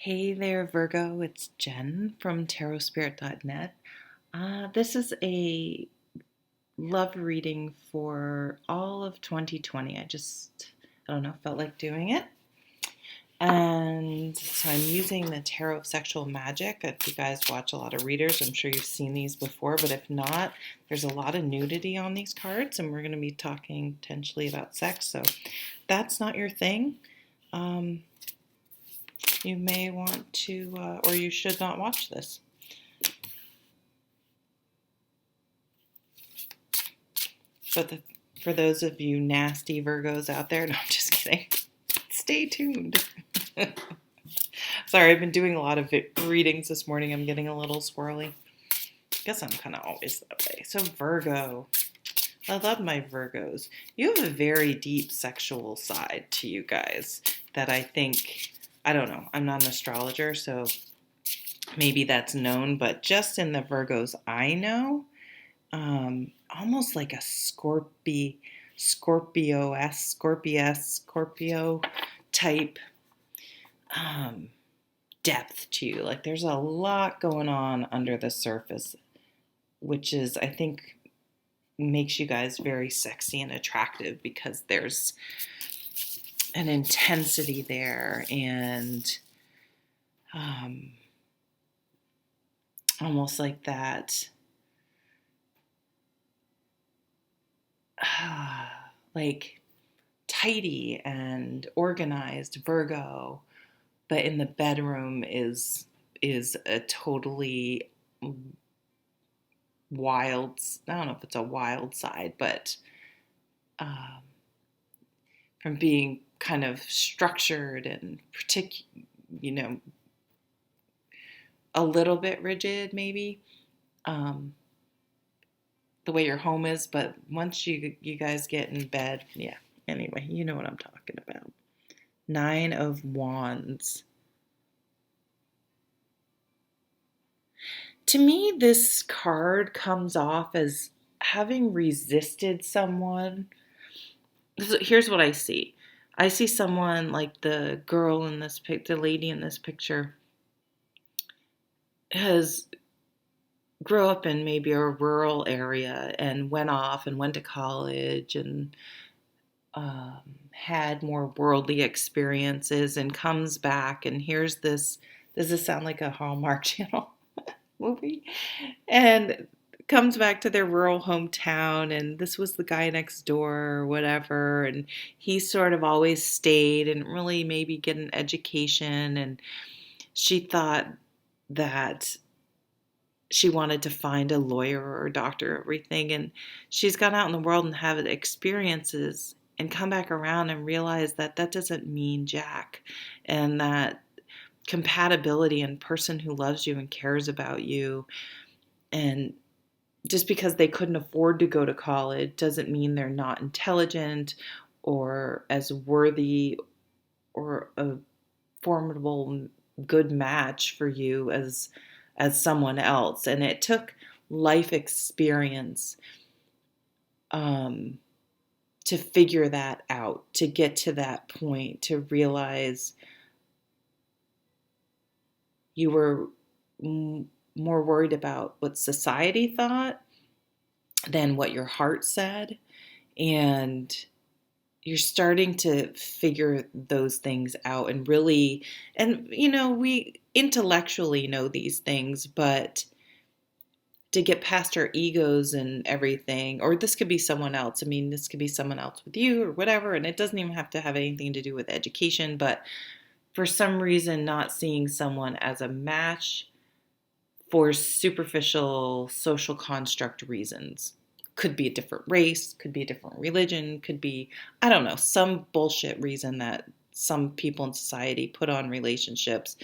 Hey there, Virgo. It's Jen from spirit.psychic. This is a love reading for all of 2020. I don't know, felt like doing it. And so I'm using the Tarot of Sexual Magic. If you guys watch a lot of readers, I'm sure you've seen these before, but if not, there's a lot of nudity on these cards, and we're going to be talking potentially about sex. So if that's not your thing. You may want to, or you should not watch this. But for those of you nasty Virgos out there, no, I'm just kidding. Stay tuned. Sorry, I've been doing a lot of readings this morning. I'm getting a little squirrely. I guess I'm kind of always that way. So Virgo. I love my Virgos. You have a very deep sexual side to you guys that I think, I don't know, I'm not an astrologer, so maybe that's known, but just in the Virgos I know, almost like a Scorpio type depth to you. Like there's a lot going on under the surface, which is, I think, makes you guys very sexy and attractive because there's an intensity there and almost like that like tidy and organized Virgo, but in the bedroom is a totally wild, I don't know if it's a wild side, but from being kind of structured and a little bit rigid maybe, the way your home is, but once you guys get in bed, yeah, anyway, you know what I'm talking about. 9 of Wands. To me, this card comes off as having resisted someone. Here's what I see. I see someone like the girl in this the lady in this picture has grew up in maybe a rural area and went off and went to college and had more worldly experiences and comes back and here's this. Does this sound like a Hallmark Channel movie? And comes back to their rural hometown and this was the guy next door or whatever, and he sort of always stayed and really maybe get an education, and she thought that she wanted to find a lawyer or a doctor or everything, and she's gone out in the world and had experiences and come back around and realize that that doesn't mean jack, and that compatibility and person who loves you and cares about you, and just because they couldn't afford to go to college doesn't mean they're not intelligent or as worthy or a formidable good match for you as someone else. And it took life experience to figure that out, to get to that point, to realize you were more worried about what society thought than what your heart said. And you're starting to figure those things out and really, and we intellectually know these things, but to get past our egos and everything, or this could be someone else. I mean, this could be someone else with you or whatever, and it doesn't even have to have anything to do with education, but for some reason not seeing someone as a match for superficial social construct reasons. Could be a different race, could be a different religion, could be, I don't know, some bullshit reason that some people in society put on relationships.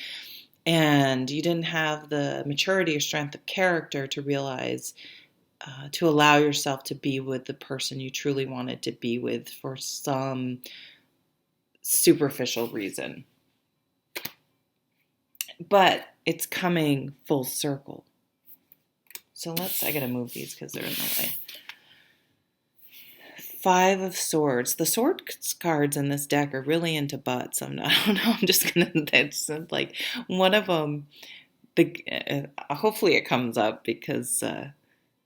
And you didn't have the maturity or strength of character to realize, to allow yourself to be with the person you truly wanted to be with for some superficial reason. But it's coming full circle. So I gotta move these because they're in the way. Five of Swords. The swords cards in this deck are really into butts. I don't know. I'm just gonna. That's like one of them. Hopefully it comes up because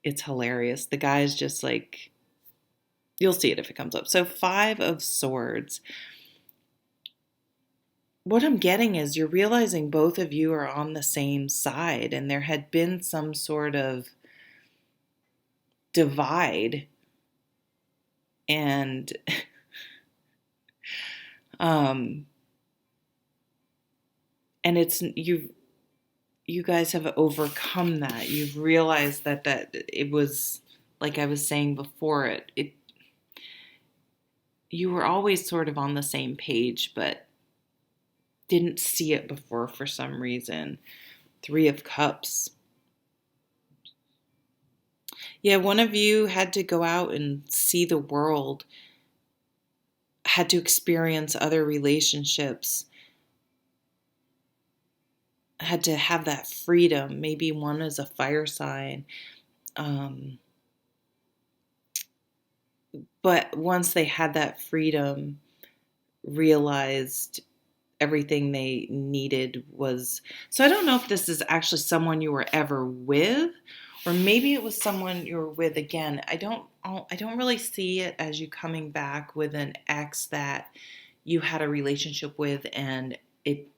it's hilarious. The guy's just like, you'll see it if it comes up. So Five of Swords. What I'm getting is you're realizing both of you are on the same side, and there had been some sort of divide, and um and it's you guys have overcome that. You've realized that it was, like I was saying before, it you were always sort of on the same page, but didn't see it before for some reason. Three of Cups. Yeah, one of you had to go out and see the world, had to experience other relationships, had to have that freedom. Maybe one is a fire sign. But once they had that freedom, realized everything they needed was. So I don't know if this is actually someone you were ever with, or maybe it was someone you were with again. I don't really see it as you coming back with an ex that you had a relationship with and it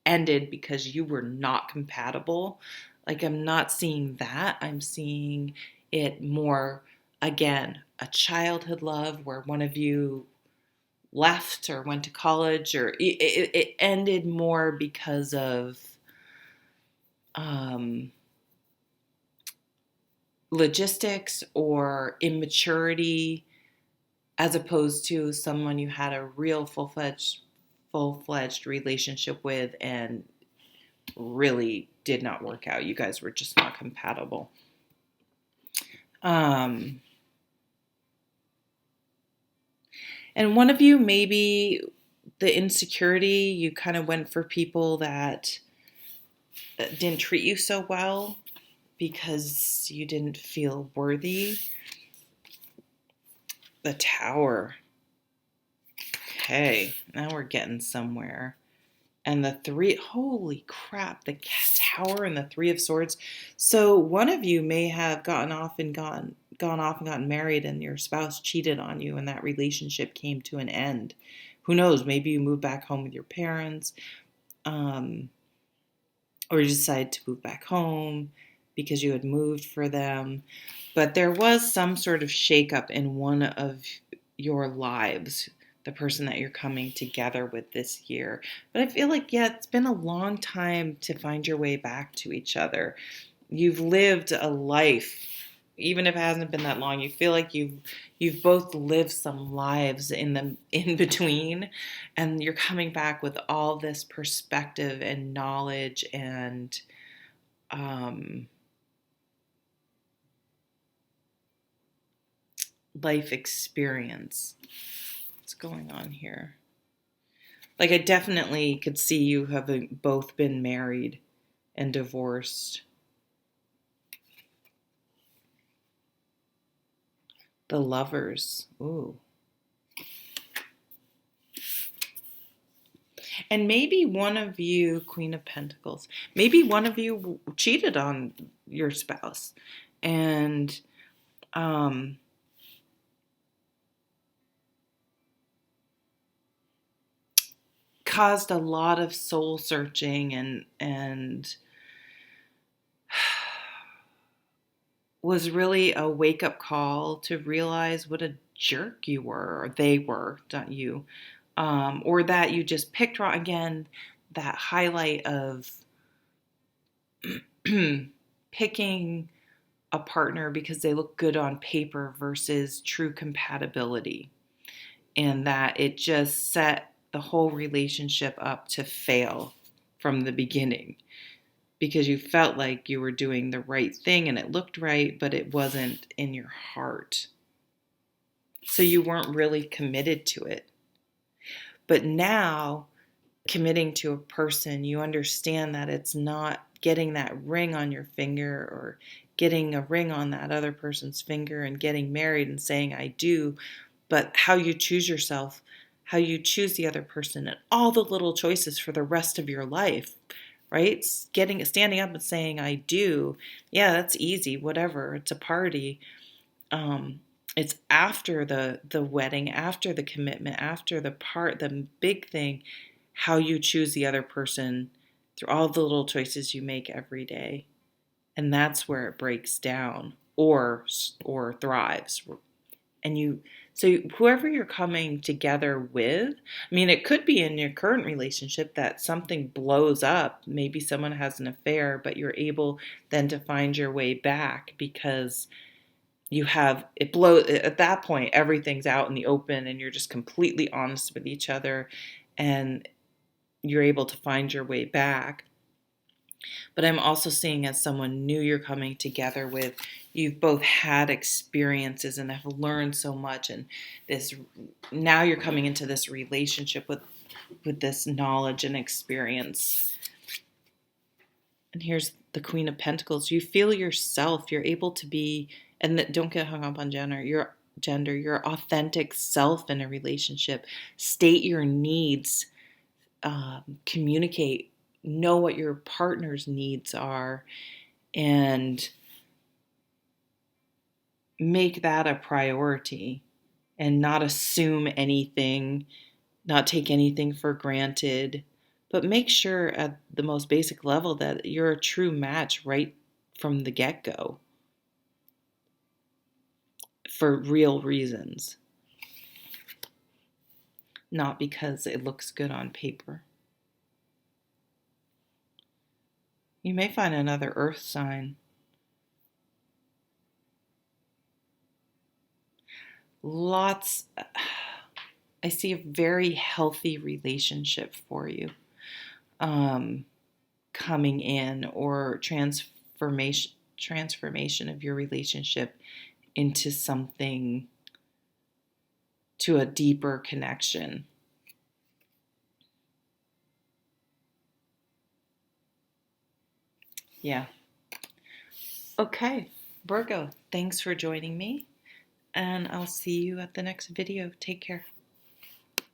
ended because you were not compatible. Like, I'm not seeing that. I'm seeing it more, again, a childhood love where one of you left or went to college, or it ended more because of um, logistics or immaturity, as opposed to someone you had a real full-fledged relationship with and really did not work out. You guys were just not compatible. And one of you, maybe the insecurity, you kind of went for people that didn't treat you so well because you didn't feel worthy. The Tower. Okay, now we're getting somewhere. And the three, holy crap, the Tower and the Three of Swords. So one of you may have gone off and gotten married, and your spouse cheated on you and that relationship came to an end. Who knows, maybe you moved back home with your parents, or you decided to move back home because you had moved for them. But there was some sort of shakeup in one of your lives, the person that you're coming together with this year. But I feel like, yeah, it's been a long time to find your way back to each other. You've lived a life, even if it hasn't been that long. You feel like you've both lived some lives in between, and you're coming back with all this perspective and knowledge and life experience. What's going on here? Like, I definitely could see you having both been married and divorced. The Lovers. Ooh. And maybe one of you, Queen of Pentacles, maybe one of you cheated on your spouse and caused a lot of soul searching and was really a wake-up call to realize what a jerk you were, or they were, not you, or that you just picked wrong. Again, that highlight of picking a partner because they look good on paper versus true compatibility, and that it just set the whole relationship up to fail from the beginning because you felt like you were doing the right thing and it looked right, but it wasn't in your heart. So you weren't really committed to it. But now, committing to a person, you understand that it's not getting that ring on your finger or getting a ring on that other person's finger and getting married and saying I do, but how you choose yourself, how you choose the other person, and all the little choices for the rest of your life, right? Standing up and saying, I do. Yeah, that's easy, whatever. It's a party. It's after the wedding, after the commitment, after the big thing, how you choose the other person through all the little choices you make every day. And that's where it breaks down or thrives. And so whoever you're coming together with, I mean, it could be in your current relationship that something blows up. Maybe someone has an affair, but you're able then to find your way back because at that point, everything's out in the open and you're just completely honest with each other and you're able to find your way back. But I'm also seeing as someone new you're coming together with, you've both had experiences and have learned so much, and now you're coming into this relationship with this knowledge and experience. And here's the Queen of Pentacles. You feel yourself. You're able to be, and don't get hung up on your authentic self in a relationship. State your needs. Communicate. Know what your partner's needs are, and make that a priority. And not assume anything, not take anything for granted. But make sure at the most basic level that you're a true match right from the get-go for real reasons, not because it looks good on paper. You may find another earth sign. I see a very healthy relationship for you coming in, or transformation of your relationship into something, to a deeper connection. Yeah. Okay, Virgo, thanks for joining me, and I'll see you at the next video. Take care.